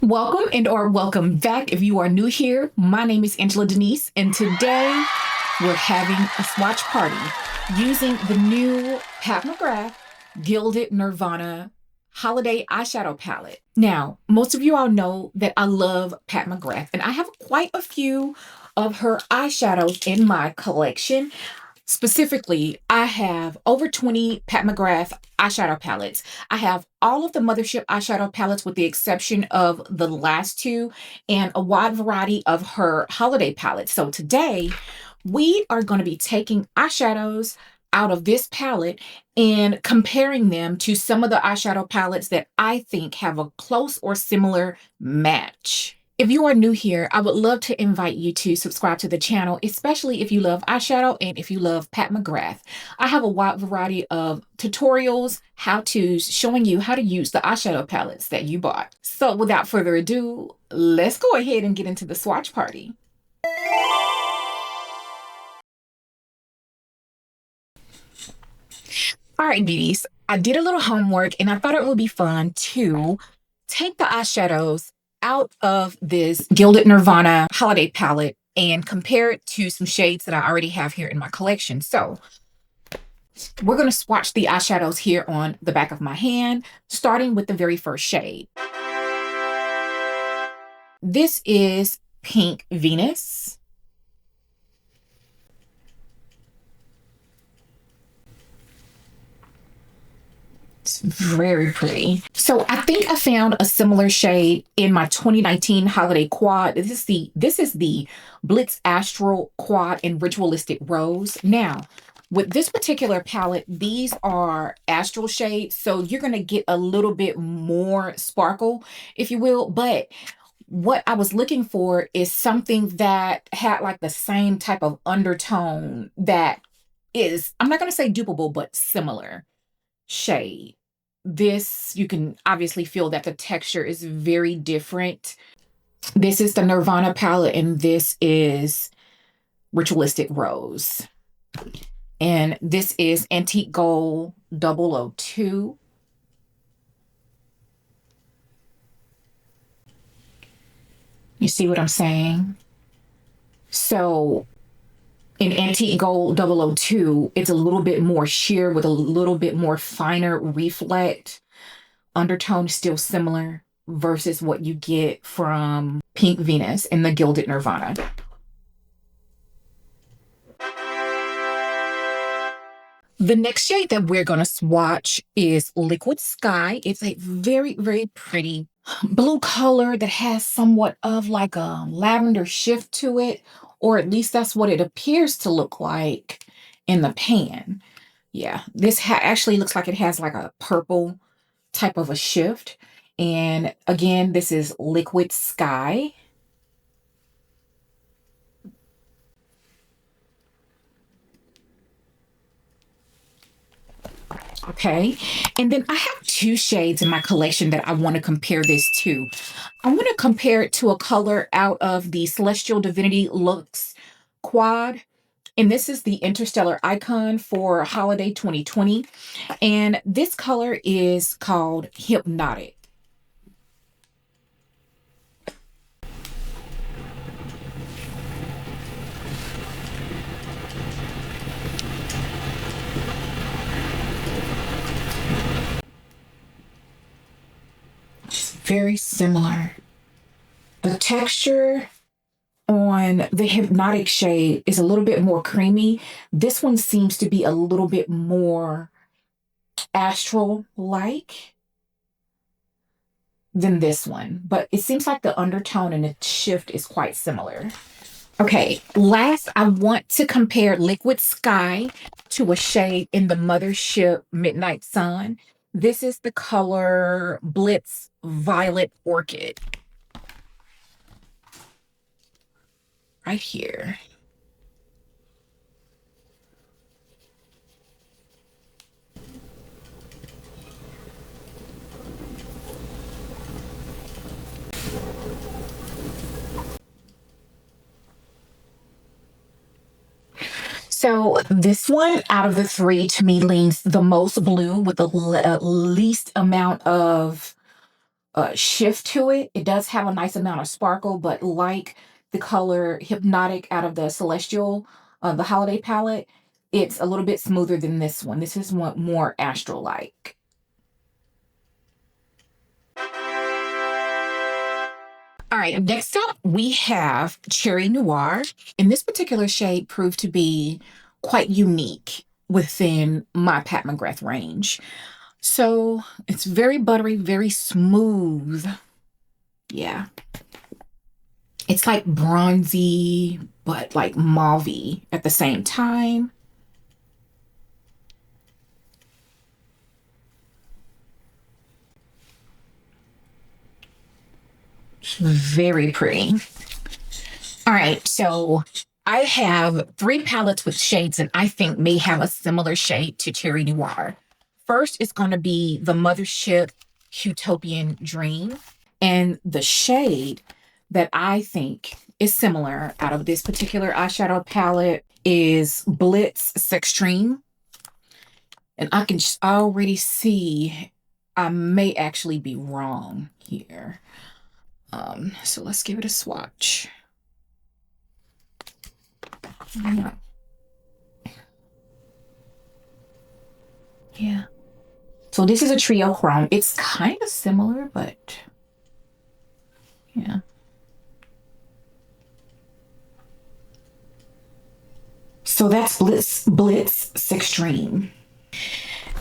Welcome or welcome back. If you are new here, my name is Denise, and today we're having a swatch party using the new Pat McGrath Gilded Nirvana Holiday Eyeshadow Palette. Now, most of you all know that I love Pat McGrath, and I have quite a few of her eyeshadows in my collection. Specifically, I have over 20 Pat McGrath eyeshadow palettes. I have all of the Mothership eyeshadow palettes with the exception of the last two and a wide variety of her holiday palettes. So today, we are going to be taking eyeshadows out of this palette and comparing them to some of the eyeshadow palettes that I think have a close or similar match. If you are new here, I would love to invite you to subscribe to the channel, especially if you love eyeshadow and if you love Pat McGrath. I have a wide variety of tutorials, how-tos, showing you how to use the eyeshadow palettes that you bought. So without further ado, let's go ahead and get into the swatch party. All right, beauties, I did a little homework and I thought it would be fun to take the eyeshadows out of this Gilded Nirvana holiday palette and compare it to some shades that I already have here in my collection. So we're going to swatch the eyeshadows here on the back of my hand, starting with the very first shade. This is Pink Venus. It's very pretty. So I think I found a similar shade in my 2019 holiday quad. This is the Blitz Astral Quad in Ritualistic Rose. Now, with this particular palette, these are astral shades, so you're going to get a little bit more sparkle, if you will. But what I was looking for is something that had like the same type of undertone that is, I'm not going to say dupeable, but similar shade. This, you can obviously feel that the texture is very different. This is the Nirvana palette, and this is Ritualistic Rose. And this is Antique Gold 002. You see what I'm saying? So in Antique Gold 002, it's a little bit more sheer with a little bit more finer reflect. Undertone still similar versus what you get from Pink Venus in the Gilded Nirvana. The next shade that we're going to swatch is Liquid Sky. It's a very, very pretty blue color that has somewhat of like a lavender shift to it, or at least that's what it appears to look like in the pan. Yeah, this actually looks like it has like a purple type of a shift. And again, this is Liquid Sky. Okay, and then I have two shades in my collection that I want to compare this to. I want to compare it to a color out of the Celestial Divinity Looks Quad. And this is the Interstellar Icon for Holiday 2020. And this color is called Hypnotic. Very similar. The texture on the Hypnotic shade is a little bit more creamy. This one seems to be a little bit more astral-like than this one, but it seems like the undertone and the shift is quite similar. Okay, last I want to compare Liquid Sky to a shade in the Mothership Midnight Sun. This is the color Blitz Violet Orchid. Right here. So this one out of the three to me leans the most blue with the least amount of shift to it. It does have a nice amount of sparkle, but like the color Hypnotic out of the Celestial, the Holiday palette, it's a little bit smoother than this one. This is one more astral-like. All right, next up, we have Cherry Noir. And this particular shade proved to be quite unique within my Pat McGrath range. So it's very buttery, very smooth. Yeah. It's like bronzy, but like mauve-y at the same time. Very pretty. All right, so I have 3 palettes with shades that I think may have a similar shade to Cherry Noir. First is going to be the Mothership Utopian Dream. And the shade that I think is similar out of this particular eyeshadow palette is Blitz Sextreme. And I can just already see I may actually be wrong here. So let's give it a swatch. Yeah. So this is a trio chrome. It's kind of similar, but yeah. So that's Blitz Sextreme.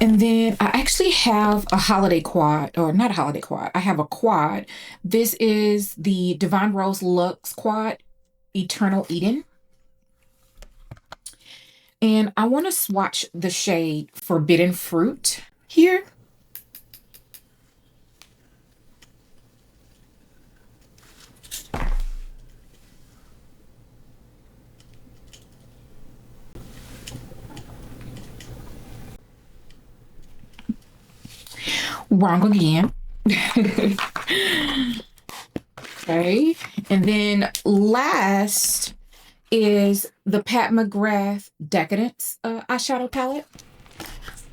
And then I actually have a holiday quad, or not a holiday quad. I have a quad. This is the Divine Rose Luxe Quad, Eternal Eden. And I want to swatch the shade Forbidden Fruit here. Wrong again. Okay. And then last is the Pat McGrath Decadence eyeshadow palette.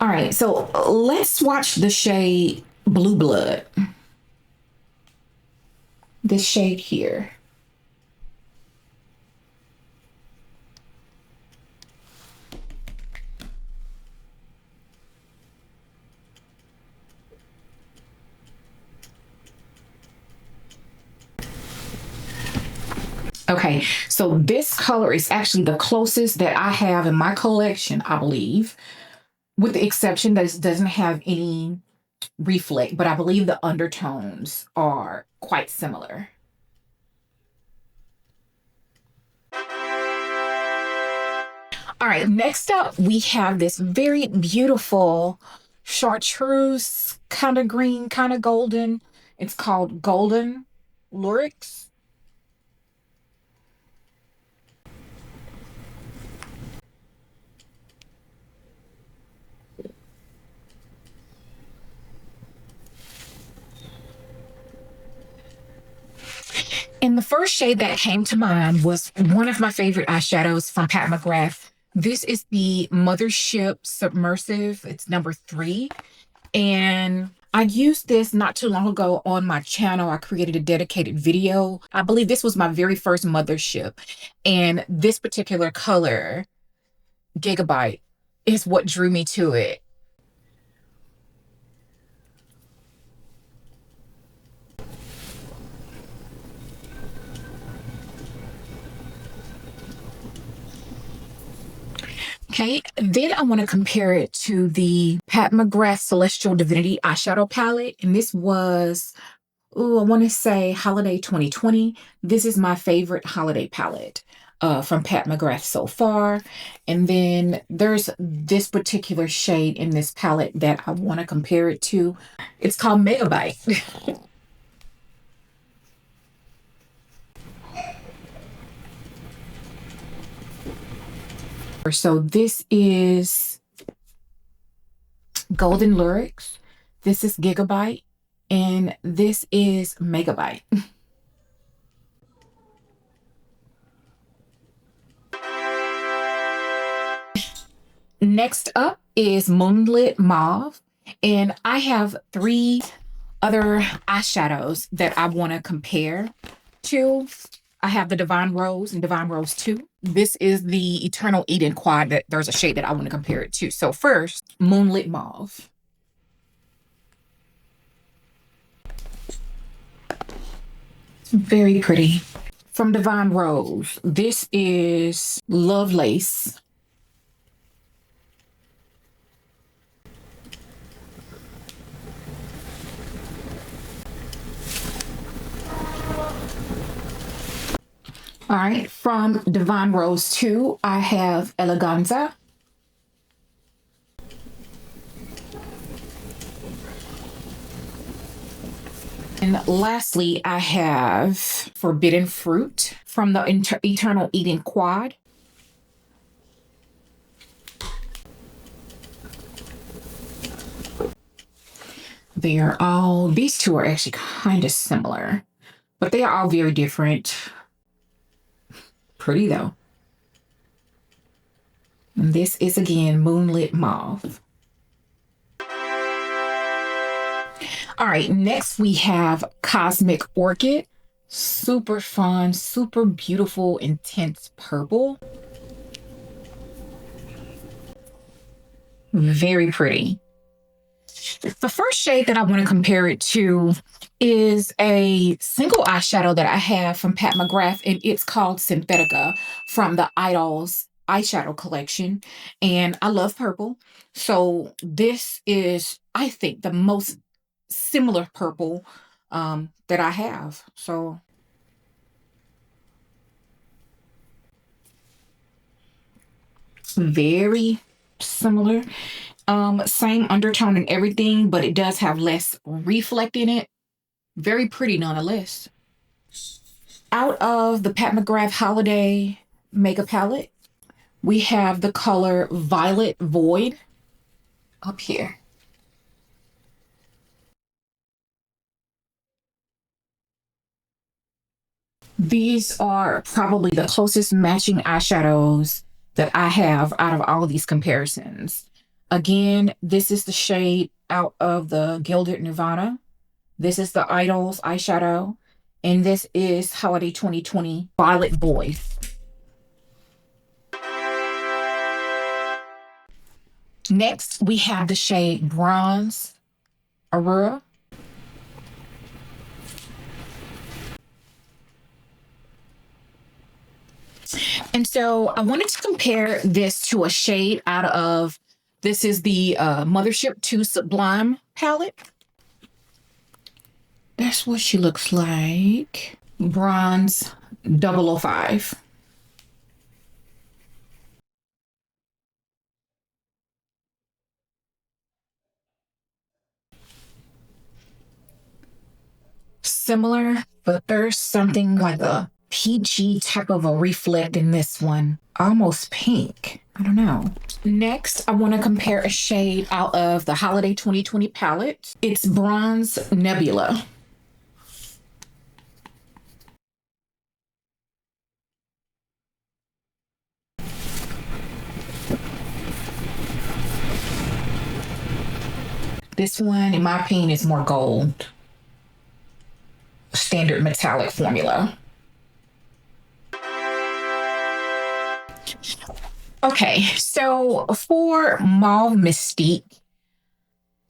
All right, so let's swatch the shade Blue Blood. This shade here. Okay, so this color is actually the closest that I have in my collection, I believe, with the exception that it doesn't have any reflect, but I believe the undertones are quite similar. All right, next up, we have this very beautiful chartreuse, kind of green, kind of golden. It's called Golden Lyrics. And the first shade that came to mind was one of my favorite eyeshadows from Pat McGrath. This is the Mothership Submersive. It's number 3. And I used this not too long ago on my channel. I created a dedicated video. I believe this was my very first Mothership. And this particular color, Gigabyte, is what drew me to it. Okay, then I want to compare it to the Pat McGrath Celestial Divinity eyeshadow palette. And this was, I want to say Holiday 2020. This is my favorite holiday palette from Pat McGrath so far. And then there's this particular shade in this palette that I want to compare it to. It's called Megabyte. So this is Golden Lyrics, this is Gigabyte, and this is Megabyte. Next up is Moonlit Mauve, and I have 3 other eyeshadows that I want to compare to. I have the Divine Rose and Divine Rose 2. This is the Eternal Eden Quad. That there's a shade that I want to compare it to. So first, Moonlit Mauve. It's very pretty. From Divine Rose, this is Love Lace. All right, from Divine Rose 2, I have Eleganza. And lastly, I have Forbidden Fruit from the Eternal Eden Quad. These two are actually kind of similar, but they are all very different. Pretty though. And this is again Moonlit Mauve. All right, next we have Cosmic Orchid. Super fun, super beautiful, intense purple. Very pretty. The first shade that I want to compare it to is a single eyeshadow that I have from Pat McGrath, and it's called Synthetica from the Idols eyeshadow collection. And I love purple. So this is, I think, the most similar purple that I have. So very similar. Same undertone and everything, but it does have less reflect in it. Very pretty nonetheless. Out of the Pat McGrath Holiday Makeup Palette, we have the color Violet Void up here. These are probably the closest matching eyeshadows that I have out of all of these comparisons. Again, this is the shade out of the Gilded Nirvana. This is the Idols eyeshadow. And this is Holiday 2020 Violet Void. Next, we have the shade Bronze Aurora. And so I wanted to compare this to a shade out of, this is the Mothership 2 Sublime palette. That's what she looks like. Bronze 005. Similar, but there's something like a peachy type of a reflect in this one. Almost pink. I don't know. Next, I want to compare a shade out of the Holiday 2020 palette. It's Bronze Nebula. This one, in my opinion, is more gold. Standard metallic formula. Okay, so for Mauve Mystique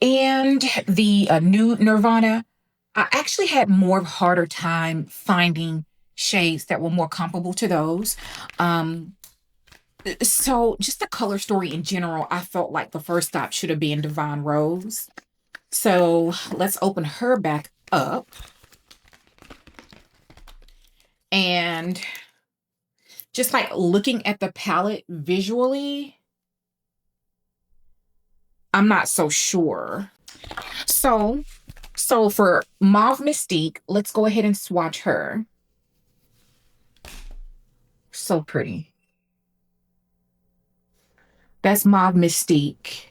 and the Nude Nirvana, I actually had more of a harder time finding shades that were more comparable to those. So just the color story in general, I felt like the first stop should have been Divine Rose. So let's open her back up. And just like looking at the palette visually, I'm not so sure. So for Mauve Mystique, let's go ahead and swatch her. So pretty. That's Mauve Mystique.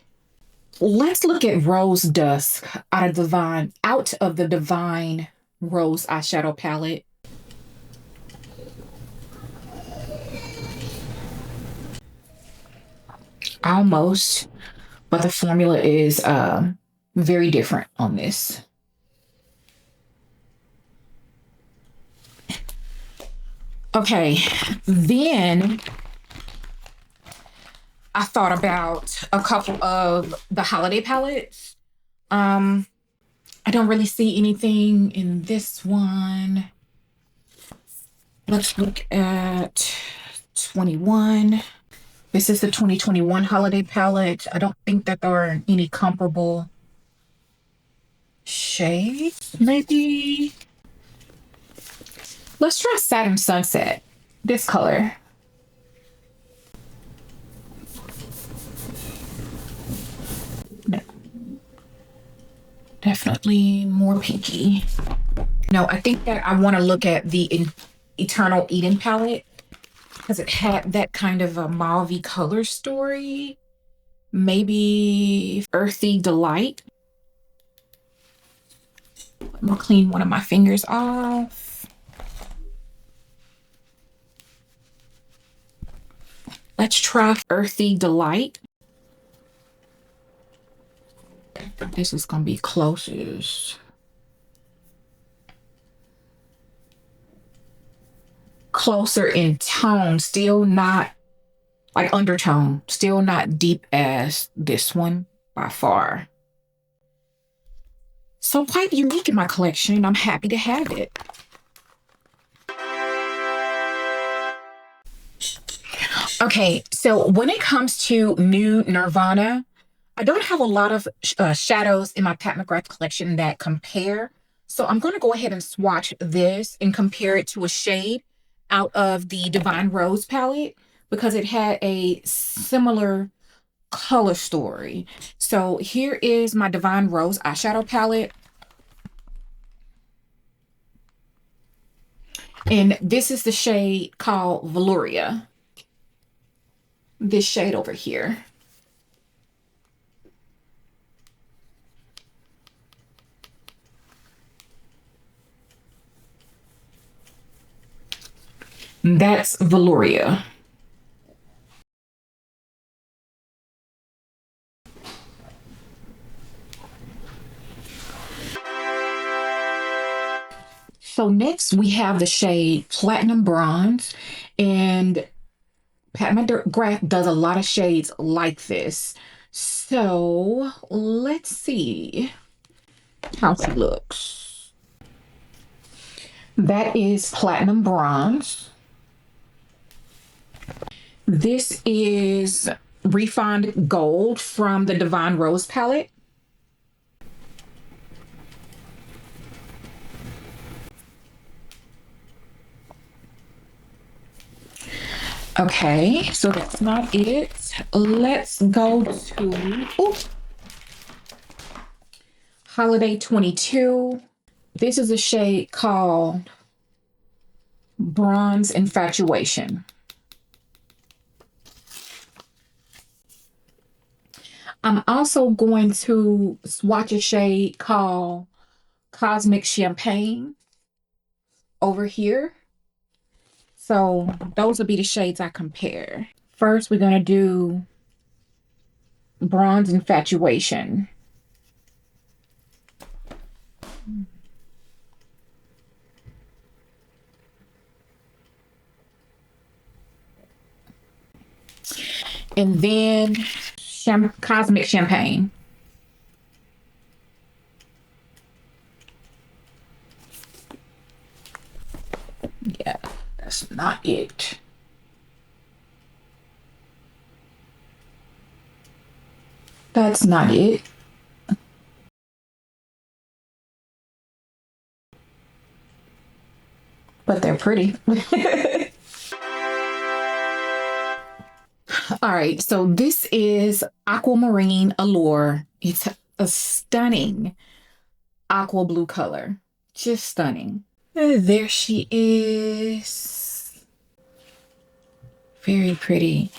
Let's look at Rose Dusk out of the Divine Rose eyeshadow palette. Almost, but the formula is very different on this. Okay, then I thought about a couple of the holiday palettes. I don't really see anything in this one. Let's look at 21. This is the 2021 holiday palette. I don't think that there are any comparable shades, maybe. Let's try Saturn Sunset, this color. No. Definitely more pinky. No, I think that I want to look at the Eternal Eden palette because it had that kind of a mauve color story. Maybe Earthy Delight. Let me clean one of my fingers off. Let's try Earthy Delight. This is gonna be closest. Closer in tone, still not like undertone, still not deep as this one by far. So quite unique in my collection. I'm happy to have it. Okay, so when it comes to new Nirvana, I don't have a lot of shadows in my Pat McGrath collection that compare. So I'm going to go ahead and swatch this and compare it to a shade out of the Divine Rose palette because it had a similar color story. So here is my Divine Rose eyeshadow palette. And this is the shade called Velouria. This shade over here. That's Velouria. So next we have the shade Platinum Bronze, and Pat McGrath does a lot of shades like this. So let's see how she looks. That is Platinum Bronze. This is Refined Gold from the Divine Rose palette. Okay, so that's not it. Let's go to Holiday 22. This is a shade called Bronze Infatuation. I'm also going to swatch a shade called Cosmic Champagne over here. So those will be the shades I compare. First, we're going to do Bronze Infatuation. And then Cosmic Champagne. Yeah, that's not it. That's not it. But they're pretty. All right, so this is Aquamarine Allure. It's a stunning aqua blue color. Just stunning. There she is. Very pretty.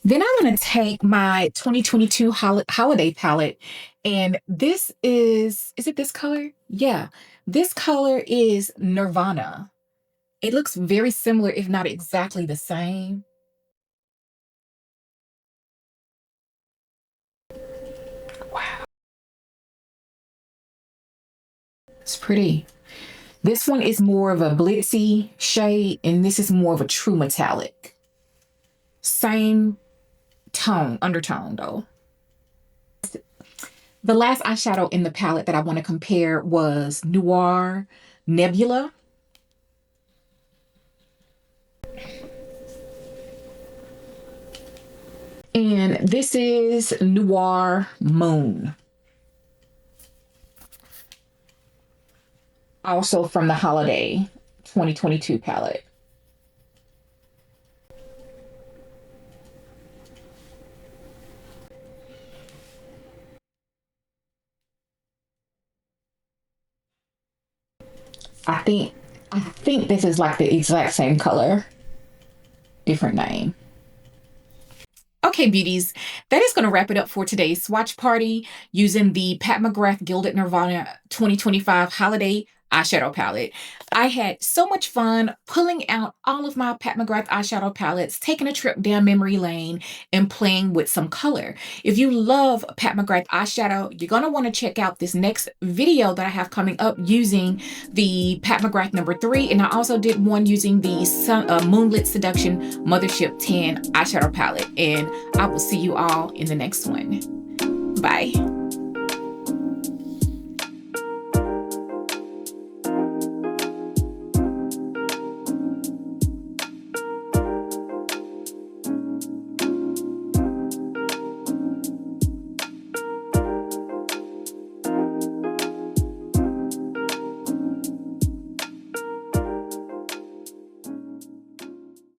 Then I'm going to take my 2022 holiday palette, and this is it this color? Yeah, this color is Nirvana. It looks very similar, if not exactly the same. Wow. It's pretty. This one is more of a glitzy shade, and this is more of a true metallic. Same tone, undertone though. The last eyeshadow in the palette that I want to compare was Noir Nebula. And this is Noir Moon. Also from the Holiday 2022 palette. I think this is like the exact same color, different name. Okay, beauties, that is going to wrap it up for today's swatch party using the Pat McGrath Gilded Nirvana 2025 Holiday Eyeshadow Palette. I had so much fun pulling out all of my Pat McGrath eyeshadow palettes, taking a trip down memory lane, and playing with some color. If you love Pat McGrath eyeshadow, you're going to want to check out this next video that I have coming up using the Pat McGrath #3, and I also did one using the Moonlit Seduction Mothership 10 eyeshadow palette, and I will see you all in the next one. Bye.